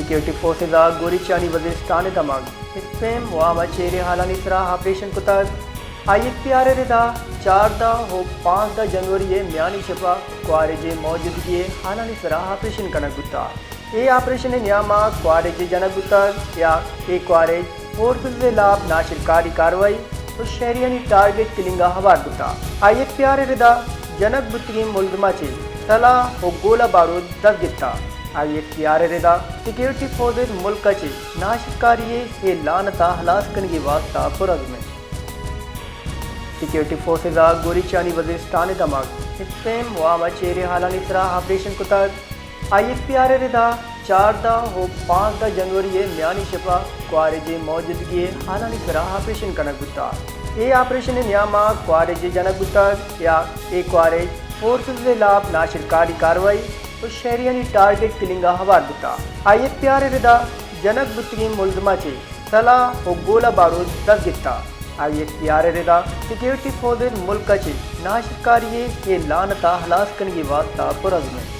security forces گوری چانی وزیرستان دماغ اسپیم وام چیرے حالانی سراہ آپریشن کتاب آئی ایف پی آر ردا 4 ہو 5 جنوری میانی شفا کوارے موجودگی حالانی سراہ آپریشن کنک گتا اے آپریشن نیاما کوارے جنک گتا یا اے کوارے فورسز لاب ناشرکاری کاروائی اور شہریانی ٹارگٹ کلنگا حوار گتا آئی ایف پی آر ردا جنک بتگی ملزمہ چے صلاح و گولہ بارود دست گتا آئی ایف پی آر ردا سیکیورٹی فورسز ملک چے ناشرکاری اے لانتا ہلاس کنگی واسطہ پرعزم سیکیورٹی فورسز گوری چانی وزیرستان دماغ اسپیم وام چیرے حالانی سراہ آپریشن کتاب آئی ایف پی آر ردا 4 ہو 5 جنوری میانی شفا کوارے موجودگی حالانی سراہ آپریشن کنک گتا اے آپریشن نیاما کوارے جنک گتا یا اے کوارے فورسز لاب ناشرکاری کاروائی اور شہریانی ٹارگٹ کلنگا حوار گتا آئی ایف پی آر ردا جنک بتگی ملزمہ چے صلاح و گولہ بارود دست گتا آئی ایف پی آر ردا سیکیورٹی فورسز ملک چے ناشرکاری اے لانتا ہلاس کنگی واسطہ پرعزم